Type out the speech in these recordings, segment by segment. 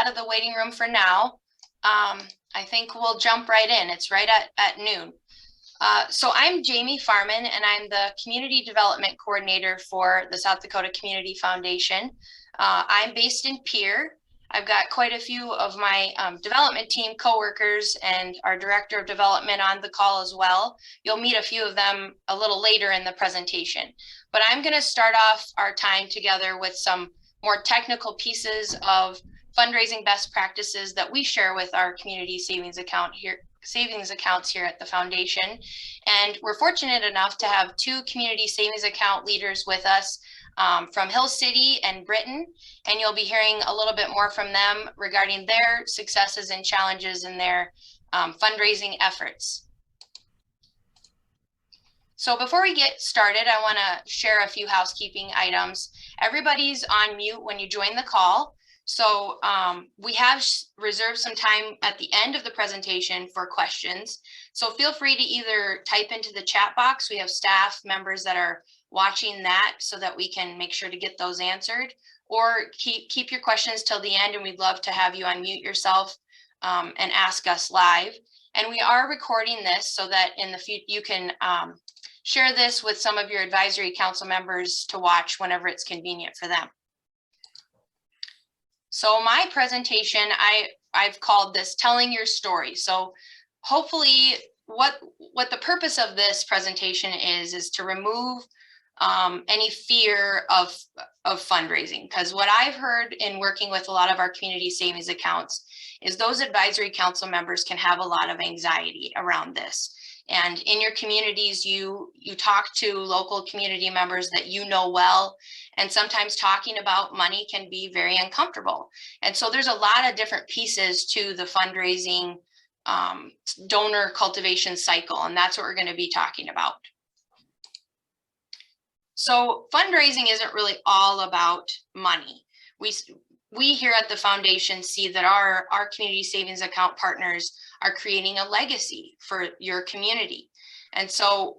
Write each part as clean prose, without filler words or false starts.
out of the waiting room for now. I think we'll jump right in. It's right at noon. So I'm Jamie Farmen, and I'm the Community Development Coordinator for the South Dakota Community Foundation. I'm based in Pierre. I've got quite a few of my development team coworkers and our Director of Development on the call as well. You'll meet a few of them a little later in the presentation. But I'm going to start off our time together with some more technical pieces of fundraising best practices that we share with our community savings accounts here at the foundation. And we're fortunate enough to have two community savings account leaders with us from Hill City and Britton, and you'll be hearing a little bit more from them regarding their successes and challenges in their fundraising efforts. So before we get started, I want to share a few housekeeping items. Everybody's on mute when you join the call. So we have reserved some time at the end of the presentation for questions. So feel free to either type into the chat box. We have staff members that are watching that so that we can make sure to get those answered, or keep your questions till the end, and we'd love to have you unmute yourself and ask us live. And we are recording this so that in the future you can share this with some of your advisory council members to watch whenever it's convenient for them. So my presentation, I've called this Telling Your Story. So hopefully what the purpose of this presentation is to remove any fear of fundraising. Because what I've heard in working with a lot of our community savings accounts is those advisory council members can have a lot of anxiety around this. And in your communities, you talk to local community members that you know well, and sometimes talking about money can be very uncomfortable. And so there's a lot of different pieces to the fundraising donor cultivation cycle, and that's what we're going to be talking about. So fundraising isn't really all about money. We here at the foundation see that our community savings account partners are creating a legacy for your community. And so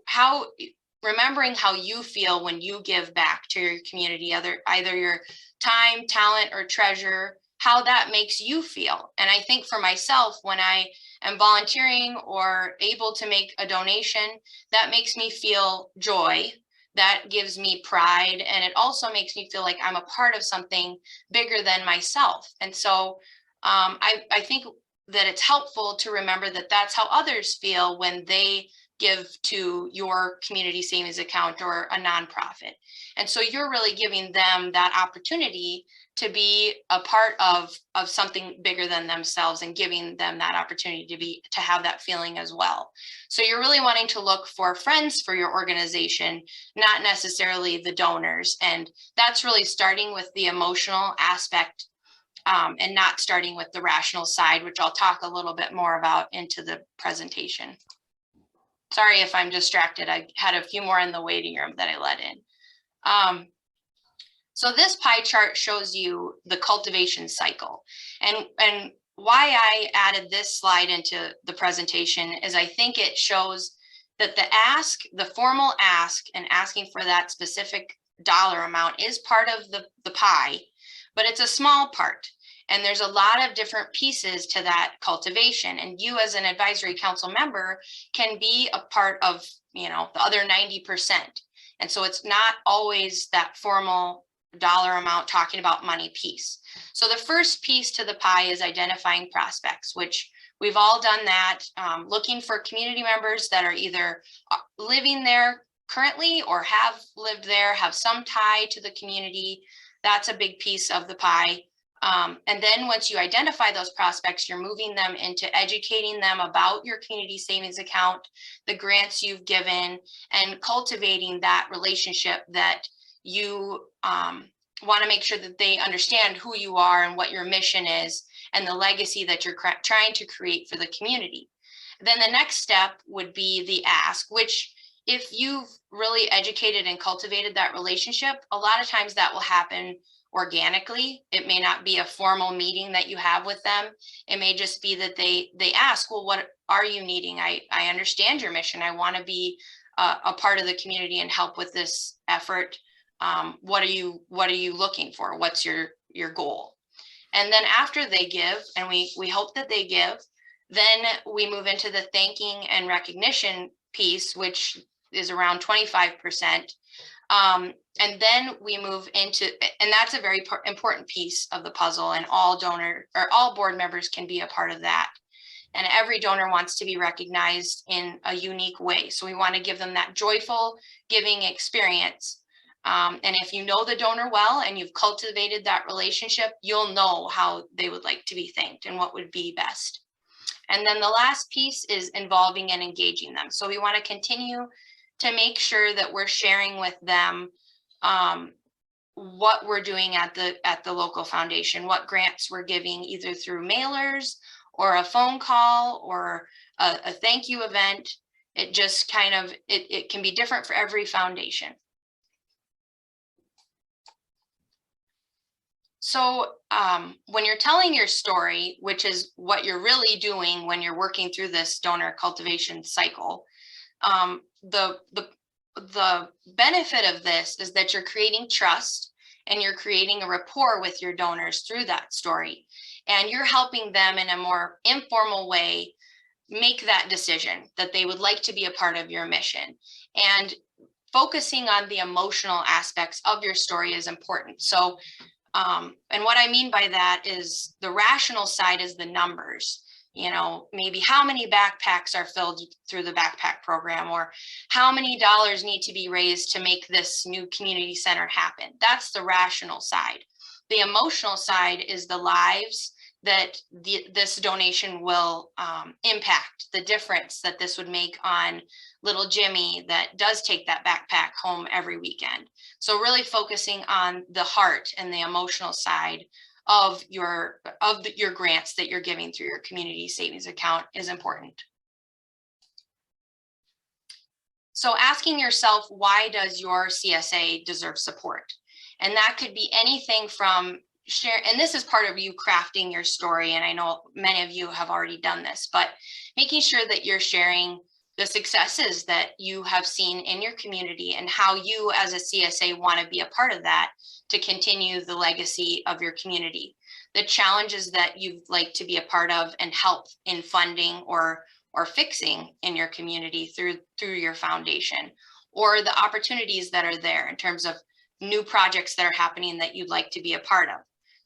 remembering how you feel when you give back to your community, either your time, talent, or treasure, how that makes you feel. And I think for myself, when I am volunteering or able to make a donation, that makes me feel joy. That gives me pride, and it also makes me feel like I'm a part of something bigger than myself. And so I think that it's helpful to remember that that's how others feel when they give to your community savings account or a nonprofit. And so you're really giving them that opportunity to be a part of something bigger than themselves, and giving them that opportunity to have that feeling as well. So you're really wanting to look for friends for your organization, not necessarily the donors. And that's really starting with the emotional aspect and not starting with the rational side, which I'll talk a little bit more about into the presentation. Sorry if I'm distracted. I had a few more in the waiting room that I let in. So this pie chart shows you the cultivation cycle. And why I added this slide into the presentation is I think it shows that the formal ask and asking for that specific dollar amount is part of the pie, but it's a small part. And there's a lot of different pieces to that cultivation. And you as an advisory council member can be a part of, the other 90%. And so it's not always that formal dollar amount talking about money piece. So the first piece to the pie is identifying prospects, which we've all done that, looking for community members that are either living there currently or have lived there, have some tie to the community. That's a big piece of the pie. And then once you identify those prospects, you're moving them into educating them about your community savings account, the grants you've given, and cultivating that relationship that you want to make sure that they understand who you are and what your mission is and the legacy that you're trying to create for the community. Then the next step would be the ask, which if you've really educated and cultivated that relationship, a lot of times that will happen organically. It may not be a formal meeting that you have with them. It may just be that they ask, well, what are you needing? I understand your mission. I want to be a part of the community and help with this effort. What are you looking for? What's your goal? And then after they give, and we hope that they give, then we move into the thanking and recognition piece, which is around 25%. And then we move into, and that's a very important piece of the puzzle, and all donor or all board members can be a part of that. And every donor wants to be recognized in a unique way. So we want to give them that joyful giving experience. And if you know the donor well and you've cultivated that relationship, you'll know how they would like to be thanked and what would be best. And then the last piece is involving and engaging them. So we want to continue to make sure that we're sharing with them what we're doing at the local foundation, what grants we're giving, either through mailers or a phone call or a thank you event. It just kind of, it can be different for every foundation. So when you're telling your story, which is what you're really doing when you're working through this donor cultivation cycle, the benefit of this is that you're creating trust and you're creating a rapport with your donors through that story. And you're helping them in a more informal way make that decision that they would like to be a part of your mission. And focusing on the emotional aspects of your story is important. So, and what I mean by that is the rational side is the numbers. You know, maybe how many backpacks are filled through the backpack program, or how many dollars need to be raised to make this new community center happen. That's the rational side. The emotional side is the lives that this donation will impact, the difference that this would make on little Jimmy that does take that backpack home every weekend. So really focusing on the heart and the emotional side of your grants that you're giving through your community savings account is important. So asking yourself, why does your CSA deserve support? And that could be anything from share, and this is part of you crafting your story, and I know many of you have already done this, but making sure that you're sharing the successes that you have seen in your community and how you as a CSA want to be a part of that to continue the legacy of your community, the challenges that you'd like to be a part of and help in funding or fixing in your community through your foundation, or the opportunities that are there in terms of new projects that are happening that you'd like to be a part of.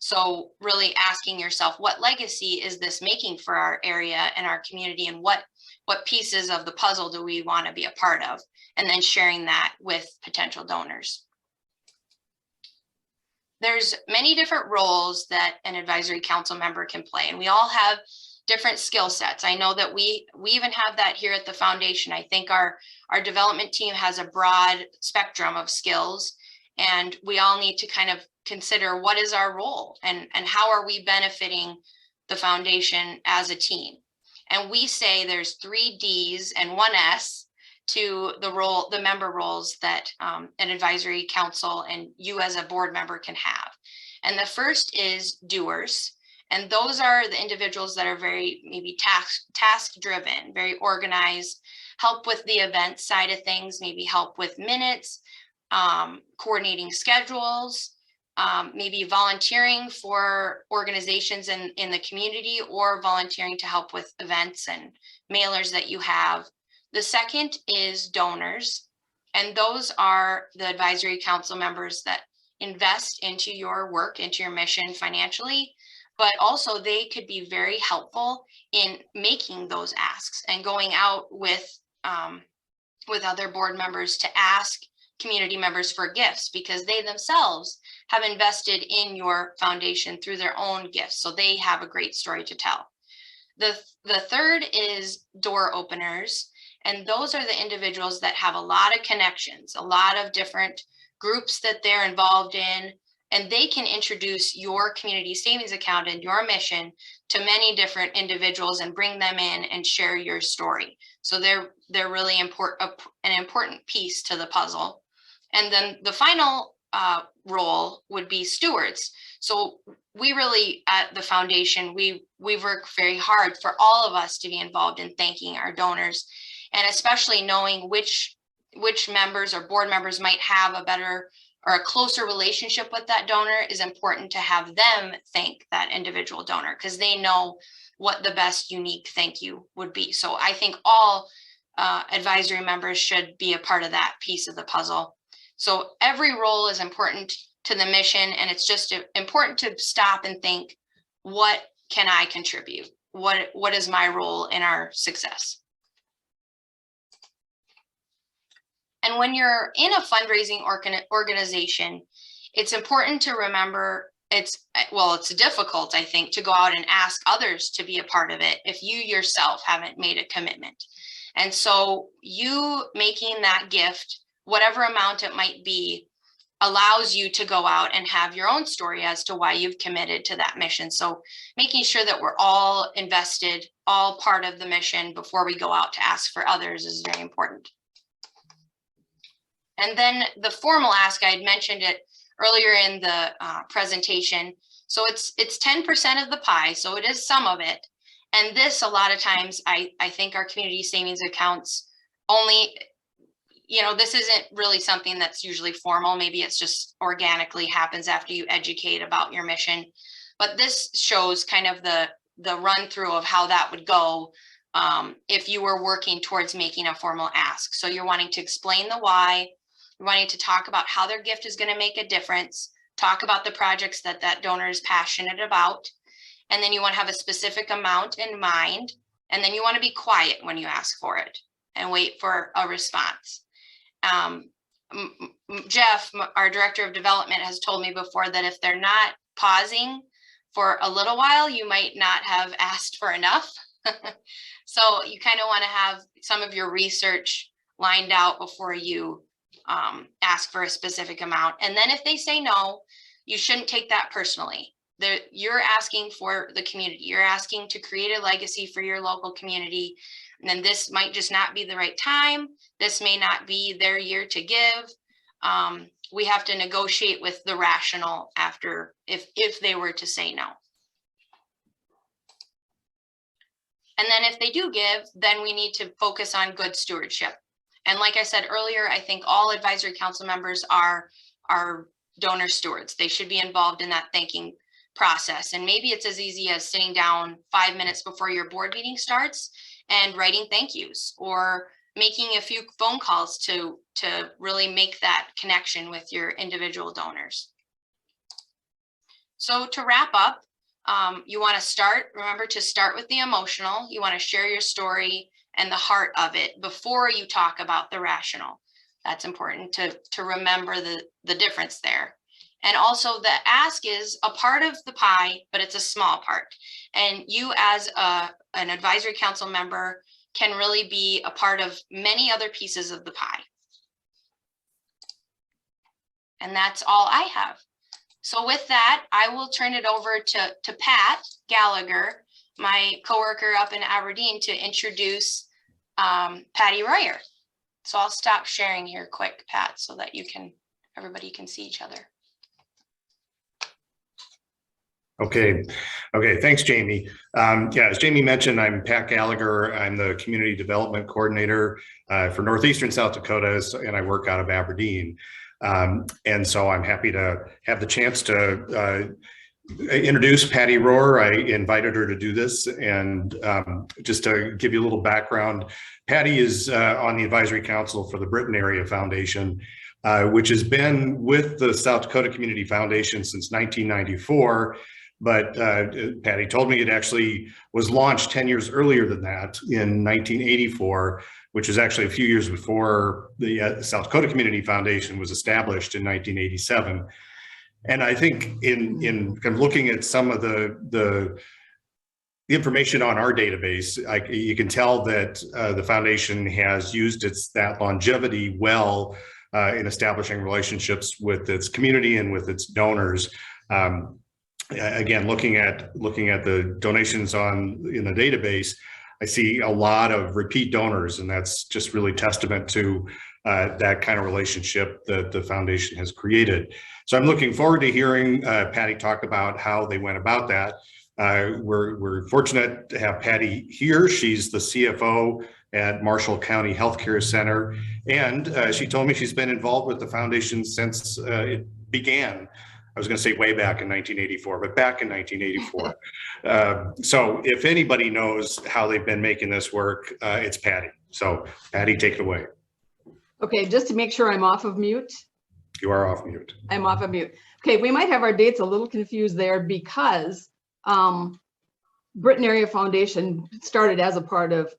So really asking yourself, what legacy is this making for our area and our community, and what pieces of the puzzle do we want to be a part of, and then sharing that with potential donors. There's many different roles that an advisory council member can play, and we all have different skill sets. I know that we even have that here at the foundation. I think our development team has a broad spectrum of skills, and we all need to kind of consider what is our role and how are we benefiting the foundation as a team. And we say there's 3 Ds and 1 S to the member roles that an advisory council and you as a board member can have. And the first is doers. And those are the individuals that are very maybe task driven, very organized, help with the event side of things, maybe help with minutes, coordinating schedules, maybe volunteering for organizations in the community, or volunteering to help with events and mailers that you have. The second is donors, and those are the advisory council members that invest into your work, into your mission financially, but also they could be very helpful in making those asks and going out with other board members to ask community members for gifts, because they themselves have invested in your foundation through their own gifts. So they have a great story to tell. The third is door openers. And those are the individuals that have a lot of connections, a lot of different groups that they're involved in, and they can introduce your community savings account and your mission to many different individuals and bring them in and share your story. So they're really an important piece to the puzzle. And then the final role would be stewards. So we really, at the foundation, we work very hard for all of us to be involved in thanking our donors, and especially knowing which members or board members might have a better or a closer relationship with that donor, is important to have them thank that individual donor, because they know what the best unique thank you would be. So I think all advisory members should be a part of that piece of the puzzle. So every role is important to the mission, and it's just important to stop and think, what can I contribute? What is my role in our success? And when you're in a fundraising organization, it's important to remember it's difficult, I think, to go out and ask others to be a part of it if you yourself haven't made a commitment. And so you making that gift, whatever amount it might be, allows you to go out and have your own story as to why you've committed to that mission. So making sure that we're all invested, all part of the mission before we go out to ask for others is very important. And then the formal ask, I had mentioned it earlier in the presentation. So it's 10% of the pie, so it is some of it. And this, a lot of times, I think our community savings accounts only, this isn't really something that's usually formal. Maybe it's just organically happens after you educate about your mission. But this shows kind of the run through of how that would go if you were working towards making a formal ask. So you're wanting to explain the why, you're wanting to talk about how their gift is going to make a difference, talk about the projects that donor is passionate about, and then you want to have a specific amount in mind, and then you want to be quiet when you ask for it and wait for a response. Jeff, our director of development, has told me before that if they're not pausing for a little while, you might not have asked for enough. So you kind of want to have some of your research lined out before you ask for a specific amount. And then if they say no, you shouldn't take that personally. You're asking for the community. You're asking to create a legacy for your local community. And then this might just not be the right time. This may not be their year to give. We have to negotiate with the rational after if they were to say no. And then if they do give, then we need to focus on good stewardship. And like I said earlier, I think all advisory council members are donor stewards. They should be involved in that thanking process. And maybe it's as easy as sitting down 5 minutes before your board meeting starts and writing thank yous, or making a few phone calls to really make that connection with your individual donors. So to wrap up, you want to remember to start with the emotional. You want to share your story and the heart of it before you talk about the rational. That's important to remember the difference there. And also the ask is a part of the pie, but it's a small part. And you as an advisory council member can really be a part of many other pieces of the pie. And that's all I have. So with that, I will turn it over to Pat Gallagher, my coworker up in Aberdeen, to introduce Patty Roehr. So I'll stop sharing here quick, Pat, so that everybody can see each other. Okay. Thanks, Jamie. As Jamie mentioned, I'm Pat Gallagher. I'm the Community Development Coordinator for Northeastern South Dakota, and I work out of Aberdeen. And so I'm happy to have the chance to introduce Patty Roehr. I invited her to do this, and just to give you a little background, Patty is on the advisory council for the Britton Area Foundation, which has been with the South Dakota Community Foundation since 1994. But Patty told me it actually was launched 10 years earlier than that, in 1984, which is actually a few years before the South Dakota Community Foundation was established in 1987. And I think in kind of looking at some of the information on our database, you can tell that the foundation has used that longevity well in establishing relationships with its community and with its donors. Again, looking at the donations in the database, I see a lot of repeat donors, and that's just really testament to that kind of relationship that the foundation has created. So I'm looking forward to hearing Patty talk about how they went about that. We're fortunate to have Patty here. She's the CFO at Marshall County Healthcare Center. And she told me she's been involved with the foundation since it began. I was going to say way back in 1984, but back in 1984. So if anybody knows how they've been making this work, it's Patty. So Patty, take it away. Okay, just to make sure I'm off of mute. You are off mute. I'm off of mute. Okay, we might have our dates a little confused there because Britton Area Foundation started as a part of,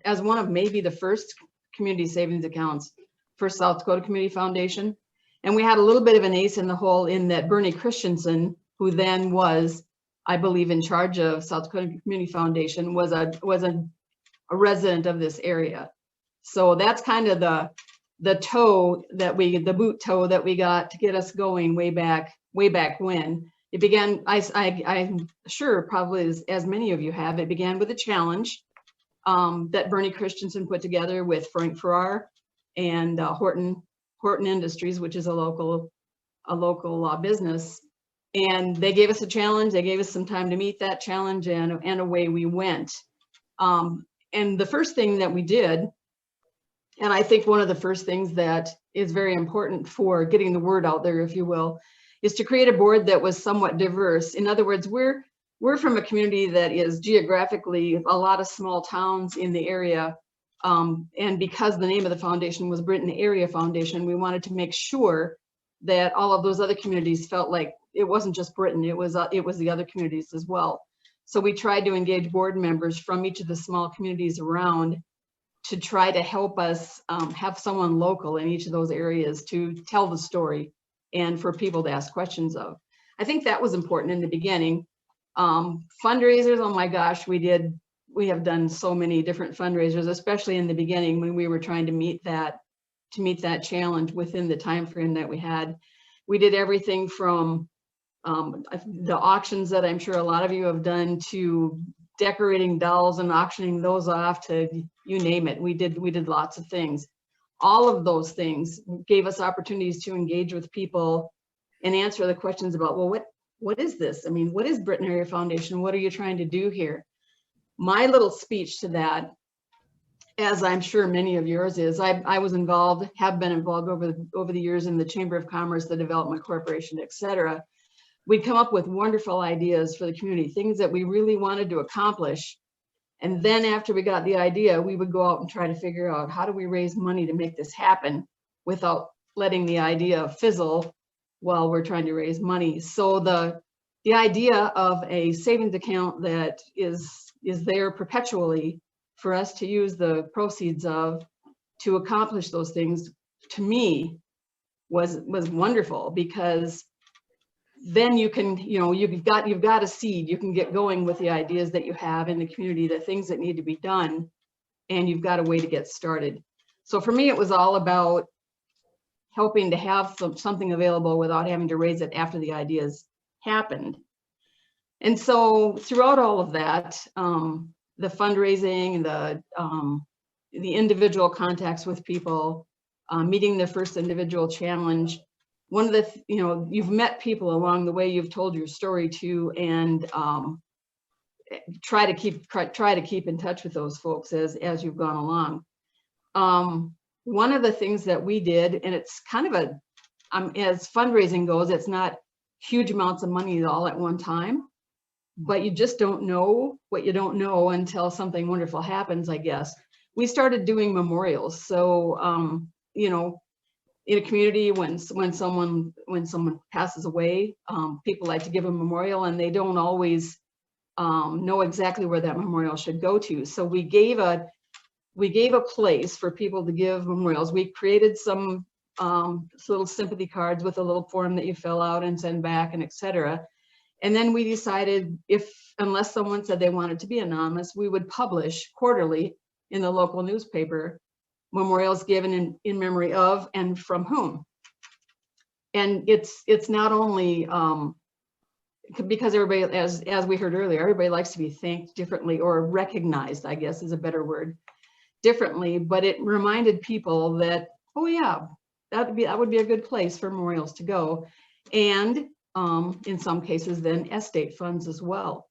as one of maybe the first community savings accounts for South Dakota Community Foundation. And we had a little bit of an ace in the hole in that Bernie Christensen, who then was, I believe, in charge of South Dakota Community Foundation, was a resident of this area. So that's kind of the boot toe that we got to get us going way back when. It began, I'm sure probably as many of you have, it began with a challenge that Bernie Christensen put together with Frank Farrar and Horton Industries, which is a local business. And they gave us a challenge. They gave us some time to meet that challenge, and away we went. And the first thing that we did, and I think one of the first things that is very important for getting the word out there, if you will, is to create a board that was somewhat diverse. In other words, we're from a community that is geographically a lot of small towns in the area. And because the name of the foundation was Britton Area Foundation, we wanted to make sure that all of those other communities felt like it wasn't just Britton, it was the other communities as well. So we tried to engage board members from each of the small communities around to try to help us have someone local in each of those areas to tell the story and for people to ask questions of. I think that was important in the beginning. Fundraisers, oh my gosh, we have done so many different fundraisers, especially in the beginning when we were trying to meet that challenge within the time frame that we had. We did everything from the auctions that I'm sure a lot of you have done to decorating dolls and auctioning those off to you name it. We did lots of things. All of those things gave us opportunities to engage with people and answer the questions about, well, what is this? I mean, what is Britton Area Foundation? What are you trying to do here? My little speech to that, as I'm sure many of yours is, I was involved, have been involved over the years in the Chamber of Commerce, the Development Corporation, et cetera. We'd come up with wonderful ideas for the community, things that we really wanted to accomplish. And then after we got the idea, we would go out and try to figure out how do we raise money to make this happen without letting the idea fizzle while we're trying to raise money. So the idea of a savings account that is there perpetually for us to use the proceeds of to accomplish those things, to me, was wonderful, because then you can, you've got a seed, you can get going with the ideas that you have in the community, the things that need to be done, and you've got a way to get started. So for me, it was all about helping to have something available without having to raise it after the ideas happened. And so throughout all of that, the fundraising, the individual contacts with people, meeting their first individual challenge, one of the, you've met people along the way, you've told your story to, and try to keep in touch with those folks as you've gone along. One of the things that we did, and it's kind of as fundraising goes, it's not huge amounts of money all at one time, but you just don't know what you don't know until something wonderful happens, I guess. We started doing memorials. So, in a community, when someone passes away, people like to give a memorial, and they don't always know exactly where that memorial should go to. So we gave a place for people to give memorials. We created some little sympathy cards with a little form that you fill out and send back, and et cetera. And then we decided, unless someone said they wanted to be anonymous, we would publish quarterly in the local newspaper memorials given in memory of and from whom. And it's not only because everybody, as we heard earlier, everybody likes to be thanked differently, or recognized, I guess is a better word, differently, but it reminded people that, oh yeah, that would be a good place for memorials to go. And in some cases then estate funds as well.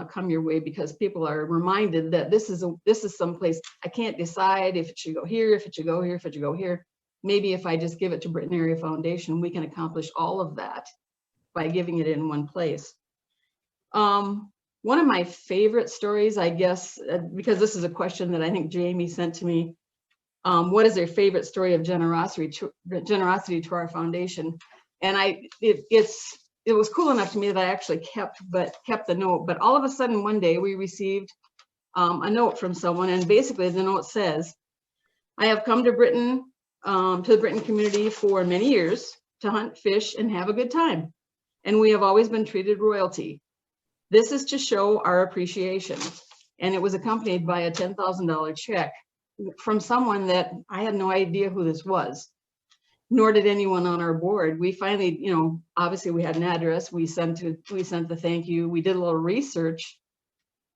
come your way, because people are reminded that this is someplace I can't decide if it should go here, if it should go here, if it should go here. Maybe if I just give it to Britton Area Foundation, we can accomplish all of that by giving it in one place. One of my favorite stories, I guess, because this is a question that I think Jamie sent to me, what is their favorite story of generosity to our foundation? And it was cool enough to me that I actually kept the note. But all of a sudden one day we received a note from someone, and basically the note says, "I have come to Britton, to the Britton community for many years to hunt, fish, and have a good time. And we have always been treated royalty. This is to show our appreciation." And it was accompanied by a $10,000 check from someone that I had no idea who this was, nor did anyone on our board. We finally, obviously we had an address. We sent the thank you. We did a little research.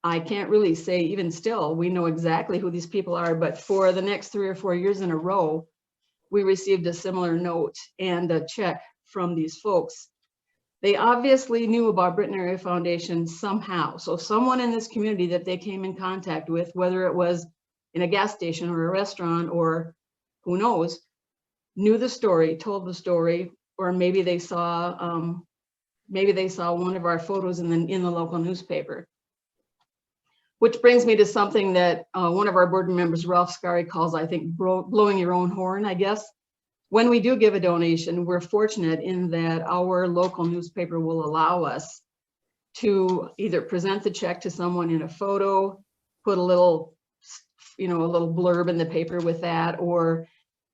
I can't really say, even still, we know exactly who these people are, but for the next 3 or 4 years in a row, we received a similar note and a check from these folks. They obviously knew about Britton Area Foundation somehow. So someone in this community that they came in contact with, whether it was in a gas station or a restaurant or who knows, knew the story, told the story, or maybe they saw one of our photos in the local newspaper. Which brings me to something that one of our board members, Ralph Scary, calls, I think, blowing your own horn, I guess. When we do give a donation, we're fortunate in that our local newspaper will allow us to either present the check to someone in a photo, put a little blurb in the paper with that, or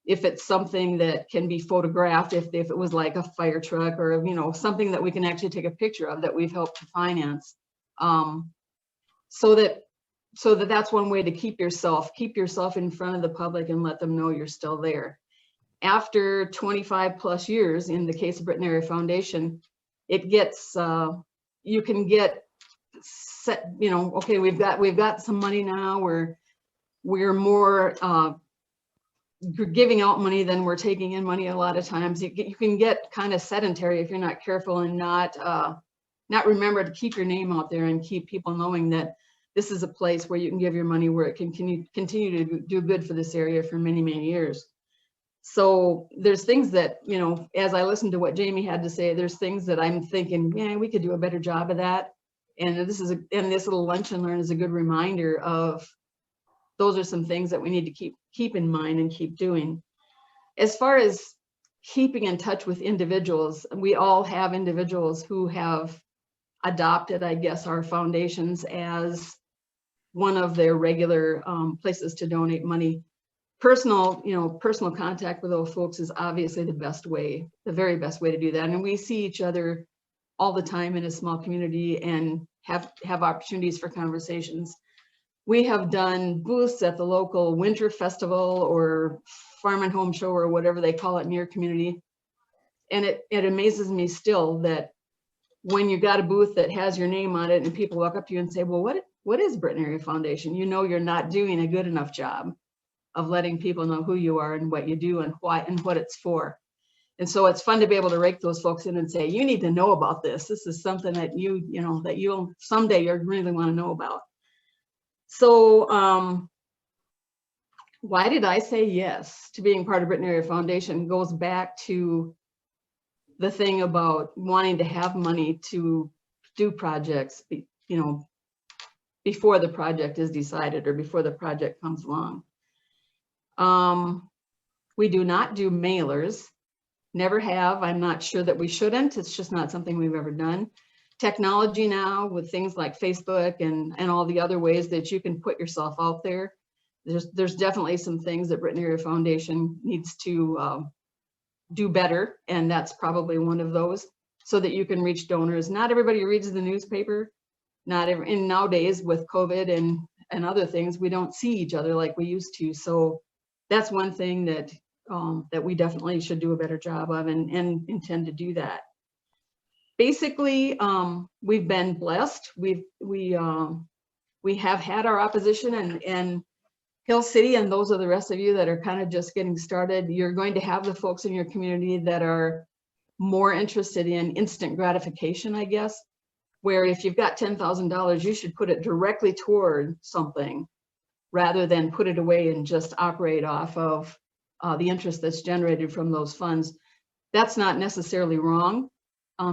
if it's something that can be photographed, if it was like a fire truck or, something that we can actually take a picture of that we've helped to finance. So that's one way to keep yourself in front of the public and let them know you're still there. After 25 plus years, in the case of Britton Area Foundation, it gets, you can get set, okay, we've got some money now, we're more giving out money than we're taking in money a lot of times. You can get kind of sedentary if you're not careful and not remember to keep your name out there and keep people knowing that this is a place where you can give your money, where it can continue to do good for this area for many, many years. So there's things that, as I listen to what Jamie had to say, there's things that I'm thinking, yeah, we could do a better job of that. And this little lunch and learn is a good reminder of those are some things that we need to keep in mind and keep doing. As far as keeping in touch with individuals, we all have individuals who have adopted, I guess, our foundations as one of their regular places to donate money. Personal contact with those folks is obviously the very best way to do that. And we see each other all the time in a small community and have opportunities for conversations. We have done booths at the local winter festival or Farmen home show or whatever they call it in your community. And it amazes me still that when you got a booth that has your name on it and people walk up to you and say, well, what is Britton Area Foundation? You're not doing a good enough job of letting people know who you are and what you do and why and what it's for. And so it's fun to be able to rake those folks in and say, you need to know about this. This is something that that you'll someday you really want to know about. So why did I say yes to being part of Britton Area Foundation? Goes back to the thing about wanting to have money to do projects, before the project is decided or before the project comes along. We do not do mailers, never have. I'm not sure that we shouldn't. It's just not something we've ever done. Technology now with things like Facebook and all the other ways that you can put yourself out there. There's definitely some things that Britton Area Foundation needs to do better. And that's probably one of those, so that you can reach donors. Not everybody reads the newspaper. And nowadays with COVID and other things, we don't see each other like we used to. So that's one thing that we definitely should do a better job of and intend to do that. Basically, we've been blessed. We have had our opposition and Hill City, and those are the rest of you that are kind of just getting started. You're going to have the folks in your community that are more interested in instant gratification, I guess. where if you've got $10,000, you should put it directly toward something rather than put it away and just operate off of the interest that's generated from those funds. That's not necessarily wrong.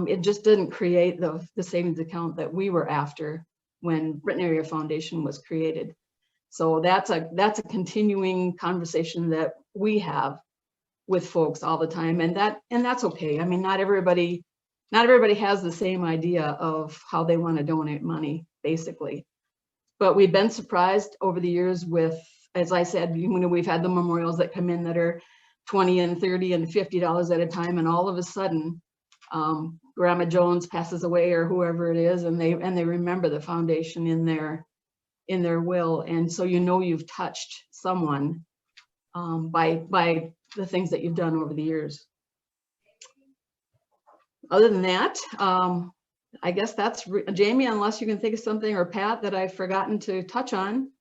It just didn't create the savings account that we were after when Britton Area Foundation was created. So that's a continuing conversation that we have with folks all the time, and that's okay. I mean, not everybody has the same idea of how they want to donate money, basically. But we've been surprised over the years with, as I said, we've had the memorials that come in that are $20 and $30 and $50 at a time, and all of a sudden, Grandma Jones passes away or whoever it is, and they remember the foundation in their will, and so you've touched someone by the things that you've done over the years. Other than that, I guess that's Jamie, unless you can think of something, or Pat, that I've forgotten to touch on.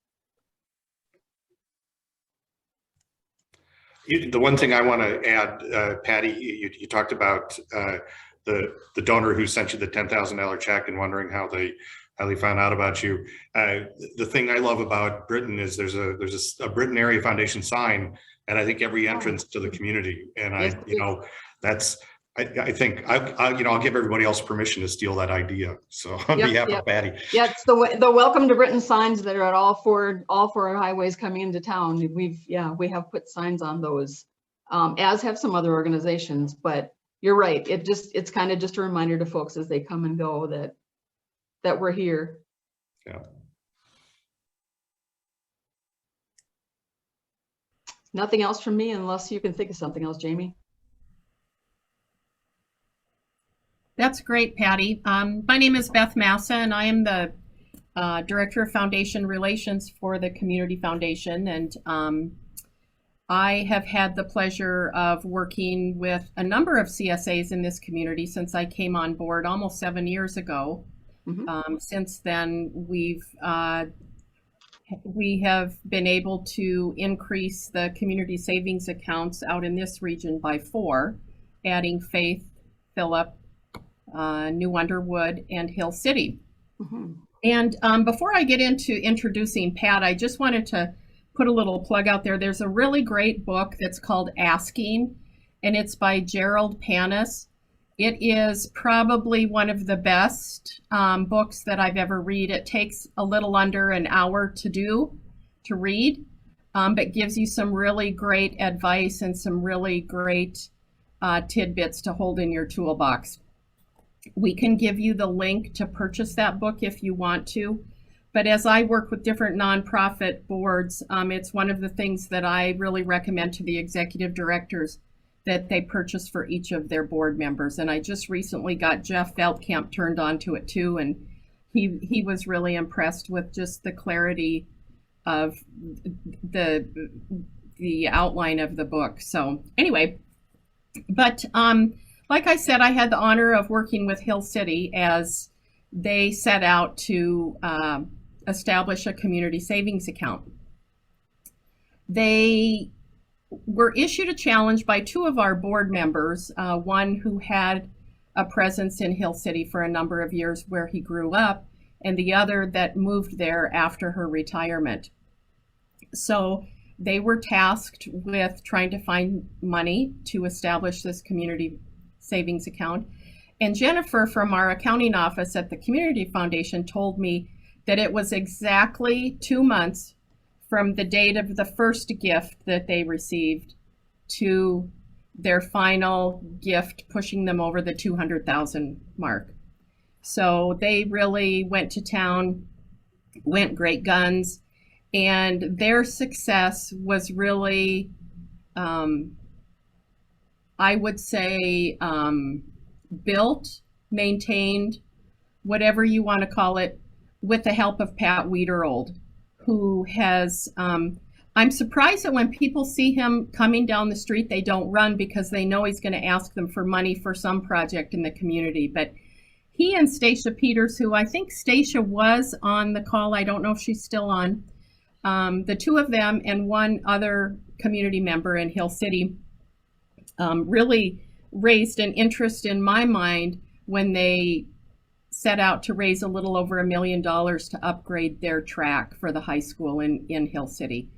The one thing I want to add, Patty, you talked about the donor who sent you the $10,000 check and wondering how they found out about you. The thing I love about Britton is there's a Britton Area Foundation sign, and I think every entrance to the community. And I think I'll give everybody else permission to steal that idea. So on behalf of Patty. Yeah, it's the welcome to Britton signs that are at all four highways coming into town. We have put signs on those, as have some other organizations. But you're right. It's kind of just a reminder to folks as they come and go that we're here. Yeah. Nothing else from me, unless you can think of something else, Jamie. That's great, Patty. My name is Beth Massa, and I am the Director of Foundation Relations for the Community Foundation. And I have had the pleasure of working with a number of CSAs in this community since I came on board almost 7 years ago. Mm-hmm. Since then, we have been able to increase the community savings accounts out in this region by 4, adding Faith, Phillip, New Underwood, and Hill City. Mm-hmm. And before I get into introducing Pat, I just wanted to put a little plug out there. There's a really great book that's called Asking, and it's by Gerald Panis. It is probably one of the best books that I've ever read. It takes a little under an hour to read, but gives you some really great advice and some really great tidbits to hold in your toolbox. We can give you the link to purchase that book if you want to. But as I work with different nonprofit boards, it's one of the things that I really recommend to the executive directors that they purchase for each of their board members. And I just recently got Jeff Feldkamp turned on to it too. And he was really impressed with just the clarity of the outline of the book. So anyway, but like I said, I had the honor of working with Hill City as they set out to establish a community savings account. They were issued a challenge by 2 of our board members, one who had a presence in Hill City for a number of years where he grew up, and the other that moved there after her retirement. So they were tasked with trying to find money to establish this community savings account. And Jennifer from our accounting office at the Community Foundation told me that it was exactly 2 months from the date of the first gift that they received to their final gift, pushing them over the 200,000 mark. So they really went to town, went great guns, and their success was really, I would say, built, maintained, whatever you want to call it, with the help of Pat Wiederhold, who has, I'm surprised that when people see him coming down the street, they don't run because they know he's going to ask them for money for some project in the community. But he and Stacia Peters, who I think Stacia was on the call, I don't know if she's still on, the 2 of them and one other community member in Hill City really raised an interest in my mind when they set out to raise a little over $1 million to upgrade their track for the high school in Hill City.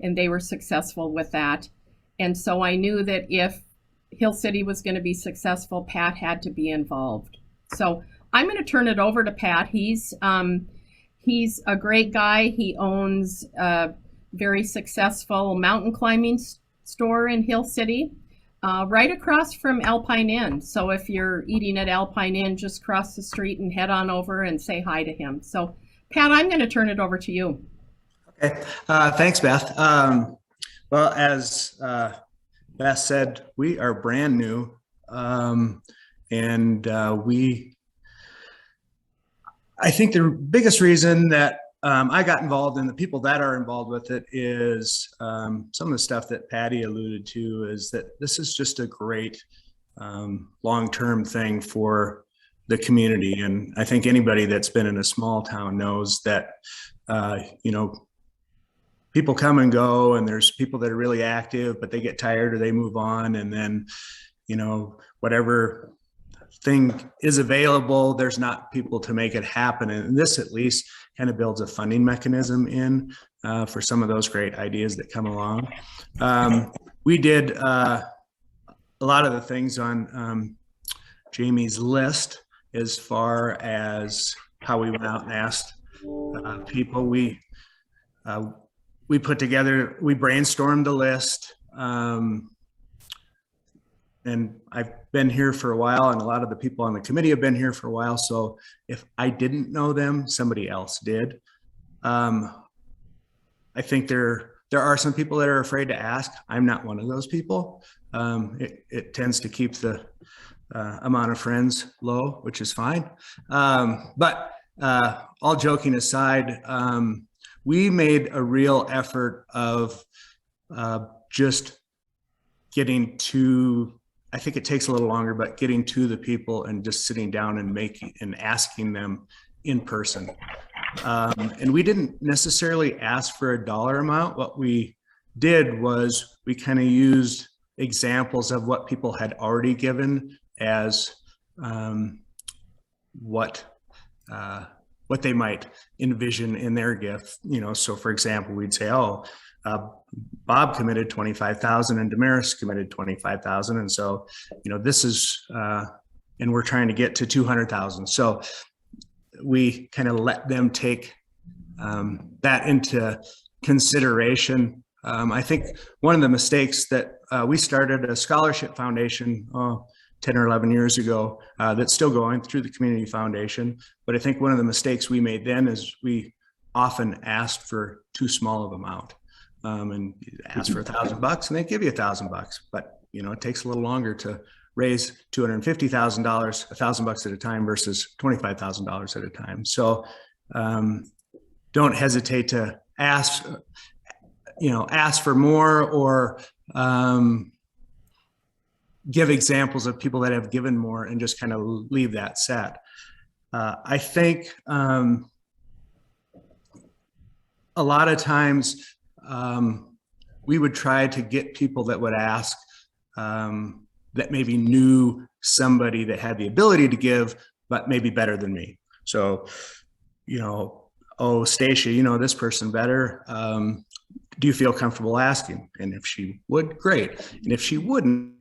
And they were successful with that. And so I knew that if Hill City was going to be successful, Pat had to be involved. So I'm going to turn it over to Pat. He's a great guy. He owns a very successful mountain climbing store in Hill City, right across from Alpine Inn. So if you're eating at Alpine Inn, just cross the street and head on over and say hi to him. So Pat, I'm going to turn it over to you. Okay, thanks, Beth. Well, as Beth said, we are brand new, and I think the biggest reason that I got involved and the people that are involved with it is some of the stuff that Patty alluded to, is that this is just a great long-term thing for the community. And I think anybody that's been in a small town knows that, you know, people come and go, and there's people that are really active, but they get tired or they move on. And then, you know, whatever thing is available, there's not people to make it happen. And this at least kind of builds a funding mechanism in for some of those great ideas that come along. We did a lot of the things on Jamie's list as far as how we went out and asked people. We put together, we brainstormed the list, and I've been here for a while, and a lot of the people on the committee have been here for a while. So if I didn't know them, somebody else did. I think there are some people that are afraid to ask. I'm not one of those people. It tends to keep the amount of friends low, which is fine. But all joking aside, we made a real effort of just getting to, I think it takes a little longer, but getting to the people and just sitting down and asking them in person. And we didn't necessarily ask for a dollar amount. What we did was we kind of used examples of what people had already given as what they might envision in their gift. You know, so for example, we'd say, oh, Bob committed 25,000 and Damaris committed 25,000. And so, you know, this is, and we're trying to get to 200,000. So we kind of let them take that into consideration. I think one of the mistakes that we started a scholarship foundation 10 or 11 years ago that's still going through the community foundation. But I think one of the mistakes we made then is we often asked for too small of amount. And ask for $1,000 and they give you $1,000, but you know, it takes a little longer to raise $250,000, $1,000 at a time versus $25,000 at a time. So don't hesitate to ask, you know, ask for more, or give examples of people that have given more and just kind of leave that set. I think a lot of times we would try to get people that would ask that maybe knew somebody that had the ability to give, but maybe better than me. So, you know, oh, Stacia, you know this person better. Do you feel comfortable asking? And if she would, great. And if she wouldn't,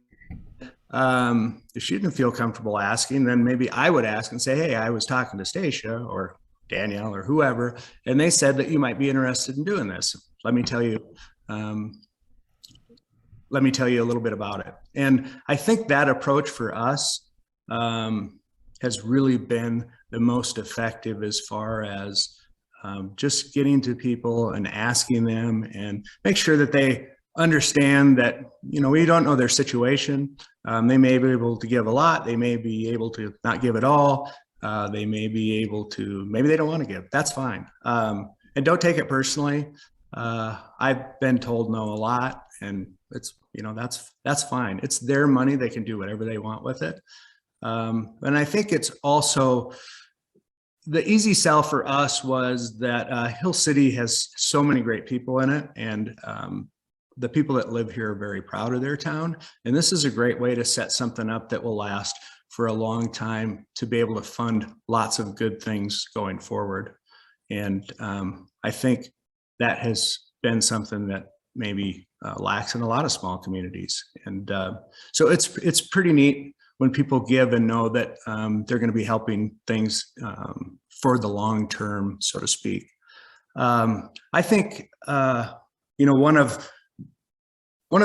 if she didn't feel comfortable asking, then maybe I would ask and say, hey, I was talking to Stacia or Danielle or whoever, and they said that you might be interested in doing this. Let me tell you a little bit about it. And I think that approach for us has really been the most effective as far as just getting to people and asking them, and make sure that they understand that, you know, we don't know their situation. They may be able to give a lot. They may be able to not give at all. They may be able to, maybe they don't want to give. That's fine. And don't take it personally. I've been told no a lot, and it's, you know, that's fine. It's their money. They can do whatever they want with it. And I think it's also the easy sell for us was that Hill City has so many great people in it, and the people that live here are very proud of their town. And this is a great way to set something up that will last for a long time to be able to fund lots of good things going forward. And I think that has been something that maybe lacks in a lot of small communities. And so it's pretty neat when people give and know that they're going to be helping things for the long term, so to speak. I think, one of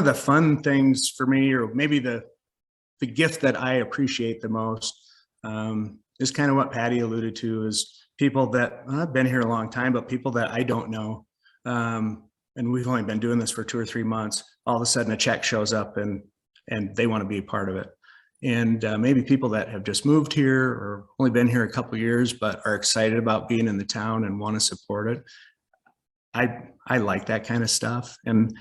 the fun things for me, or maybe the gift that I appreciate the most, is kind of what Patty alluded to, is people that I've been here a long time, but people that I don't know. And we've only been doing this for 2 or 3 months. All of a sudden a check shows up and they want to be a part of it. And maybe people that have just moved here or only been here a couple of years, but are excited about being in the town and want to support it. I like that kind of stuff. And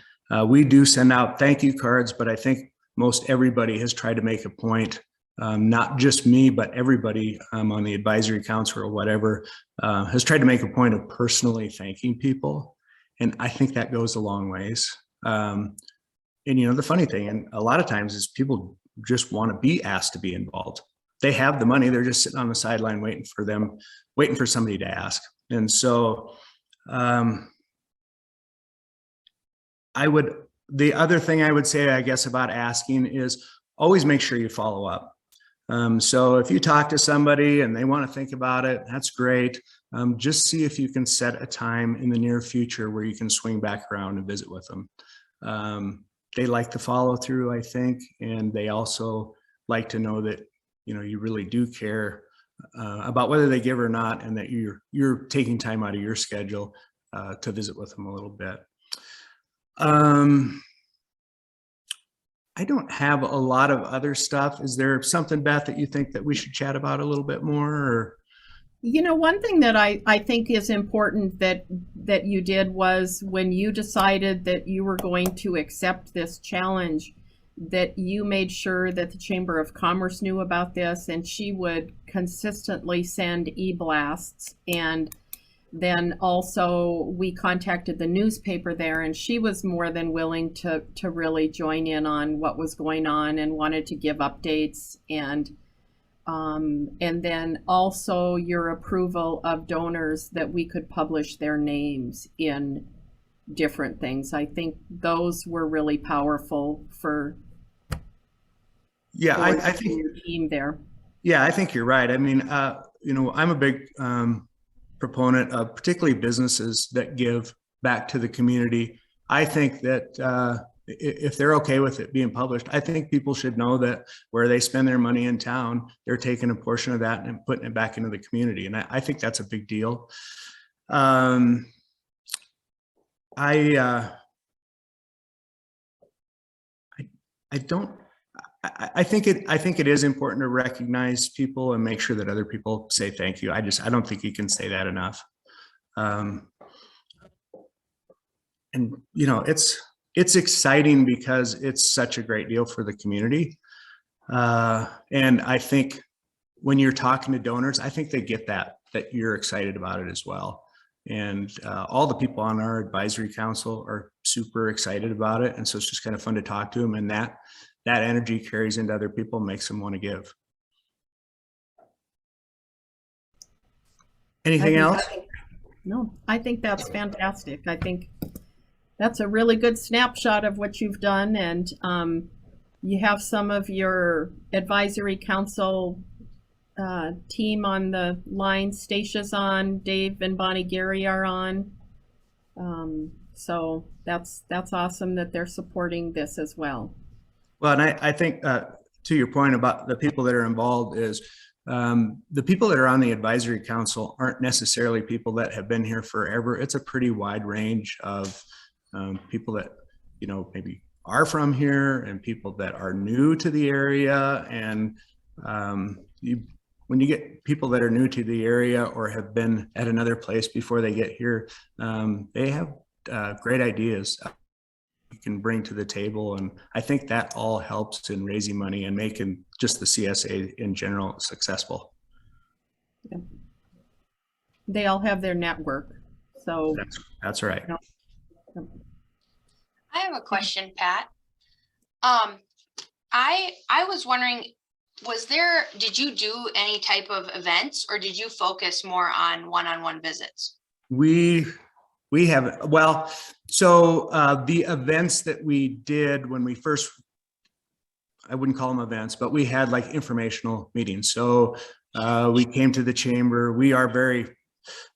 we do send out thank you cards, but I think most everybody has tried to make a point, not just me, but everybody on the advisory council or whatever, has tried to make a point of personally thanking people. And I think that goes a long ways. And the funny thing, and a lot of times, is people just want to be asked to be involved. They have the money, they're just sitting on the sideline waiting for somebody to ask. And so the other thing I would say, I guess, about asking is always make sure you follow up. So if you talk to somebody and they want to think about it, that's great. Just see if you can set a time in the near future where you can swing back around and visit with them. They like to follow through, I think, and they also like to know that you really do care about whether they give or not, and that you're taking time out of your schedule to visit with them a little bit. I don't have a lot of other stuff. Is there something, Beth, that you think that we should chat about a little bit more? Or? One thing that I think is important that you did was when you decided that you were going to accept this challenge, that you made sure that the Chamber of Commerce knew about this, and she would consistently send e-blasts. And then also we contacted the newspaper there, and she was more than willing to really join in on what was going on and wanted to give updates. And then also your approval of donors that we could publish their names in different things. I think those were really powerful for I think your team there. Yeah, I think you're right. I mean, I'm a big proponent of particularly businesses that give back to the community. I think that if they're okay with it being published, I think people should know that where they spend their money in town, they're taking a portion of that and putting it back into the community. And I think that's a big deal. I think it is important to recognize people and make sure that other people say thank you. I don't think you can say that enough. And it's exciting because it's such a great deal for the community. And I think when you're talking to donors, I think they get that you're excited about it as well. And all the people on our advisory council are super excited about it. And so it's just kind of fun to talk to them, and that energy carries into other people, makes them want to give. Anything else? No, I think that's fantastic. I think that's a really good snapshot of what you've done. And you have some of your advisory council team on the line. Stacia's on, Dave and Bonnie Gary are on. So that's awesome that they're supporting this as well. Well, and I think to your point about the people that are involved is the people that are on the advisory council aren't necessarily people that have been here forever. It's a pretty wide range of people that, maybe are from here and people that are new to the area. And when you get people that are new to the area or have been at another place before they get here, they have great ideas you can bring to the table. And I think that all helps in raising money and making just the CSA in general successful. Yeah. They all have their network. So that's right. I have a question, Pat. I was wondering, did you do any type of events, or did you focus more on one-on-one visits? We have, well, so the events that we did when we first, I wouldn't call them events, but we had like informational meetings. So we came to the chamber. We are very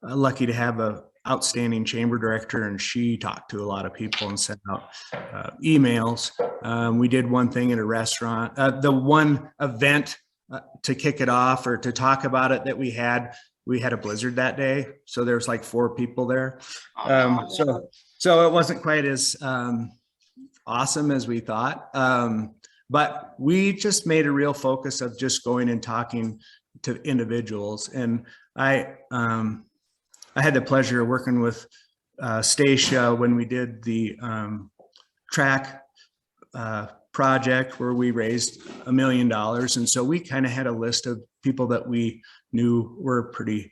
lucky to have a outstanding chamber director, and she talked to a lot of people and sent out emails. We did one thing at a restaurant. The one event to kick it off or to talk about it that we had a blizzard that day, so there's like 4 people there. So it wasn't quite as awesome as we thought, but we just made a real focus of just going and talking to individuals. And I had the pleasure of working with Stacia when we did the track project where we raised $1 million. And so we kind of had a list of people that we knew were pretty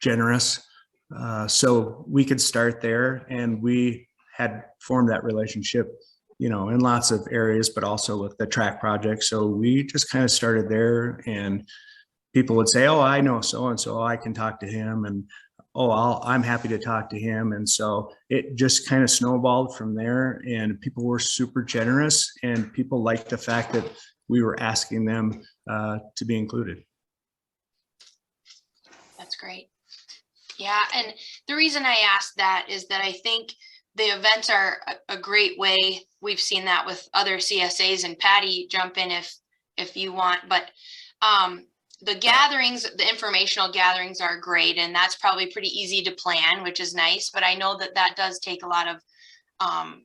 generous. So we could start there, and we had formed that relationship, you know, in lots of areas, but also with the track project. So we just kind of started there, and people would say, oh, I know so-and-so, I can talk to him. And I'm happy to talk to him. And so it just kind of snowballed from there, and people were super generous, and people liked the fact that we were asking them to be included. That's great. Yeah, and the reason I asked that is that I think the events are a great way. We've seen that with other CSAs, and Patty, jump in if you want, but the gatherings, the informational gatherings are great, and that's probably pretty easy to plan, which is nice, but I know that does take a lot of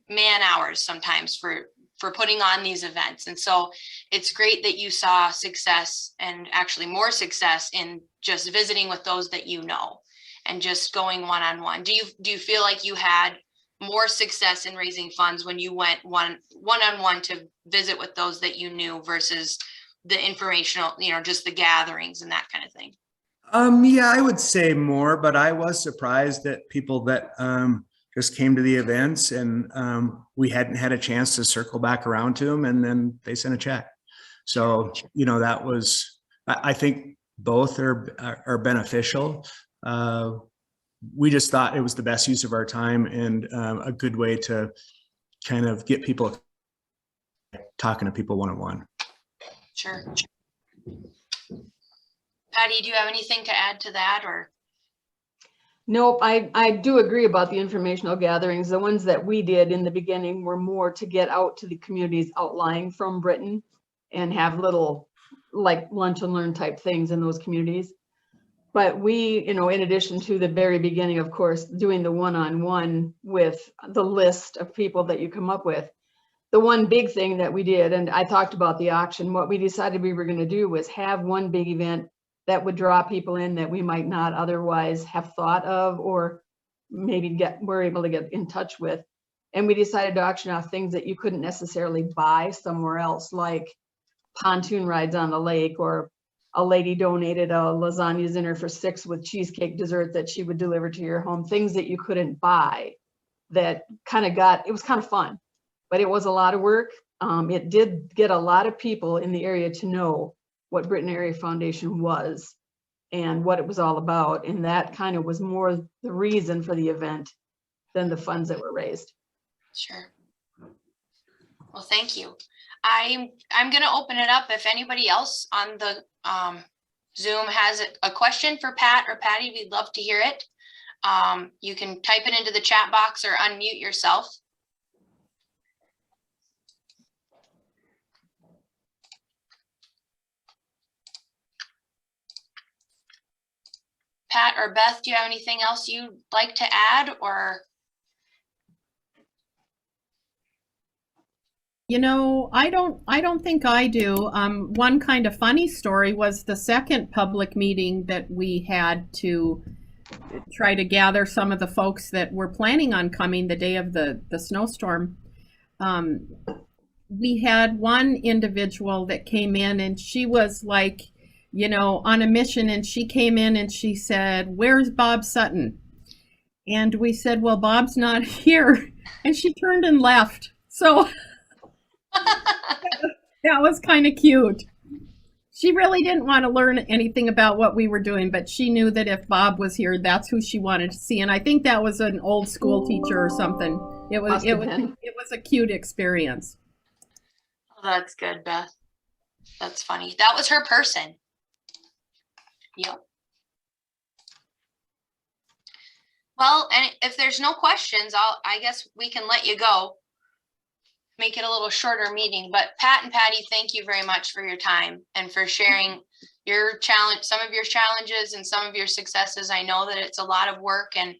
man hours sometimes for putting on these events. And so it's great that you saw success, and actually more success, in just visiting with those that you know and just going one-on-one. Do you feel like you had more success in raising funds when you went one-on-one to visit with those that you knew versus the informational, you know, just the gatherings and that kind of thing? Yeah, I would say more, but I was surprised at people that just came to the events, and we hadn't had a chance to circle back around to them, and then they sent a check. So, you know, that was, I think both are beneficial. We just thought it was the best use of our time, and a good way to kind of get people talking to people one-on-one. Sure. Patty, do you have anything to add to that, or? Nope, I do agree about the informational gatherings. The ones that we did in the beginning were more to get out to the communities outlying from Britton and have little like lunch and learn type things in those communities. But we, you know, in addition to the very beginning, of course, doing the one-on-one with the list of people that you come up with, the one big thing that we did, and I talked about the auction, what we decided we were going to do was have one big event that would draw people in that we might not otherwise have thought of, or maybe were able to get in touch with. And we decided to auction off things that you couldn't necessarily buy somewhere else, like pontoon rides on the lake, or a lady donated a lasagna dinner for 6 with cheesecake dessert that she would deliver to your home, things that you couldn't buy. That it was kind of fun, but it was a lot of work. It did get a lot of people in the area to know what Britton Area Foundation was and what it was all about. And that kind of was more the reason for the event than the funds that were raised. Sure. Well, thank you. I'm going to open it up. If anybody else on the Zoom has a question for Pat or Patty, we'd love to hear it. You can type it into the chat box or unmute yourself. Pat or Beth, do you have anything else you'd like to add, or? You know, I don't think I do. One kind of funny story was the second public meeting that we had to try to gather some of the folks that were planning on coming the day of the snowstorm. We had one individual that came in, and she was like, you know, on a mission, and she came in and she said, "Where's Bob Sutton?" And we said, "Well, Bob's not here." And she turned and left. So that was kind of cute. She really didn't want to learn anything about what we were doing, but she knew that if Bob was here, that's who she wanted to see. And I think that was an old school teacher or something. It was a cute experience. Oh, that's good, Beth. That's funny. That was her person. Yep. Well, and if there's no questions, I guess we can let you go. Make it a little shorter meeting, but Pat and Patty, thank you very much for your time and for sharing your challenge, some of your challenges and some of your successes. I know that it's a lot of work and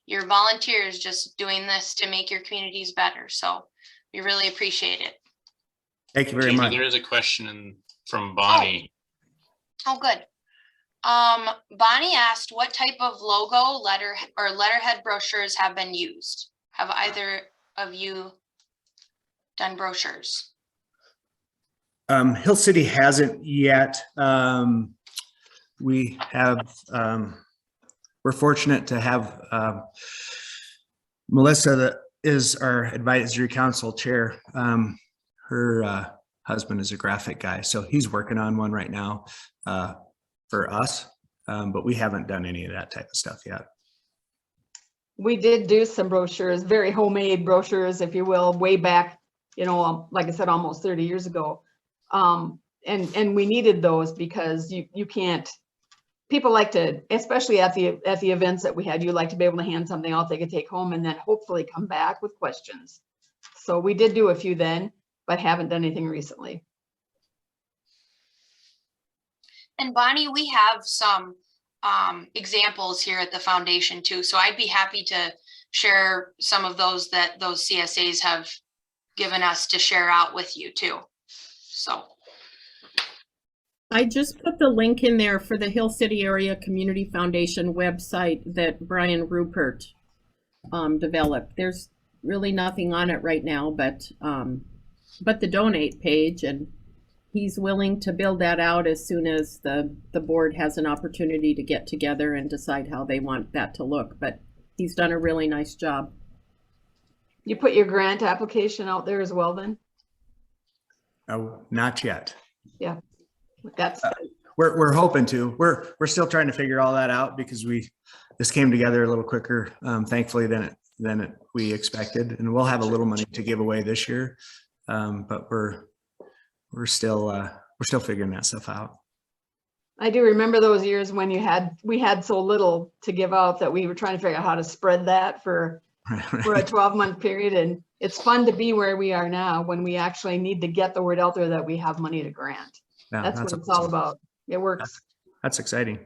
your volunteers just doing this to make your communities better. So we really appreciate it. Thank you very Jamie, much. there is a question from Bonnie. Oh, good. Bonnie asked, what type of logo, letterhead brochures have been used? Have either of you done brochures? Hill City hasn't yet. We have, we're fortunate to have Melissa, that is our advisory council chair. Her husband is a graphic guy, so he's working on one right now for us, but we haven't done any of that type of stuff yet. We did do some brochures, very homemade brochures, if you will, way back, you know, like I said, almost 30 years ago. And we needed those because you can't, people like to, especially at the events that we had, you like to be able to hand something out they could take home and then hopefully come back with questions. So we did do a few then, but haven't done anything recently. And Bonnie, we have some examples here at the foundation too. So I'd be happy to share some of those that those CSAs have given us to share out with you too. So I just put the link in there for the Hill City Area Community Foundation website that Brian Rupert developed. There's really nothing on it right now, but the donate page, and he's willing to build that out as soon as the board has an opportunity to get together and decide how they want that to look. But he's done a really nice job. You put your grant application out there as well then? Oh, not yet. Yeah, that's We're hoping to. We're still trying to figure all that out because this came together a little quicker, thankfully, than we expected, and we'll have a little money to give away this year, but we're still figuring that stuff out. I do remember those years when we had so little to give out that we were trying to figure out how to spread that for a 12-month period. And it's fun to be where we are now when we actually need to get the word out there that we have money to grant. Yeah, that's what it's all about. It works. That's exciting.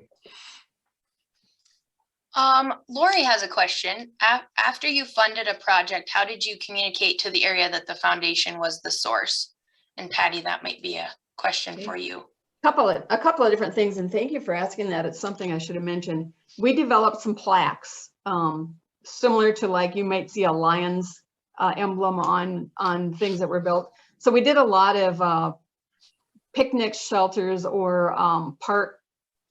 Lori has a question. After you funded a project, how did you communicate to the area that the foundation was the source? And Patty, that might be a question for you. A couple of different things, and thank you for asking that. It's something I should have mentioned. We developed some plaques, similar to like you might see a lion's emblem on things that were built. So we did a lot of picnic shelters or park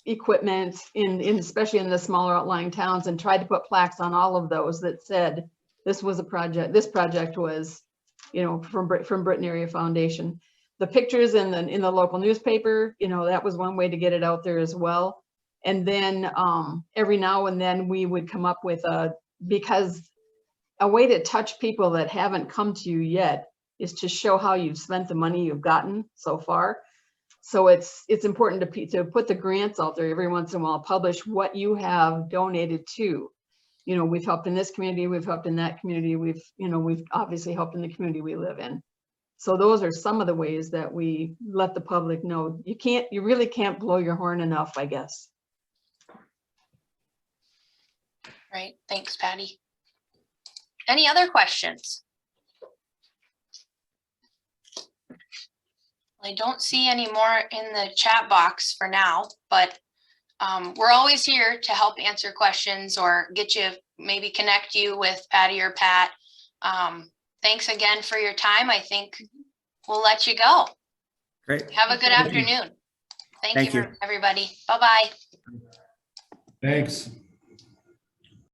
equipment especially in the smaller outlying towns, and tried to put plaques on all of those that said this was a project. This project was, you know, from Britton Area Foundation. The pictures in the local newspaper, you know, that was one way to get it out there as well. And then every now and then we would come up with because a way to touch people that haven't come to you yet is to show how you've spent the money you've gotten so far. So it's important to put the grants out there every once in a while, publish what you have donated to. You know, we've helped in this community, we've helped in that community, we've obviously helped in the community we live in. So those are some of the ways that we let the public know. You really can't blow your horn enough, I guess. Right. Thanks, Patty. Any other questions? I don't see any more in the chat box for now, but we're always here to help answer questions or maybe connect you with Patty or Pat. Thanks again for your time. I think we'll let you go. Great. Have a good afternoon. Thank you, everybody. Bye-bye. Thanks.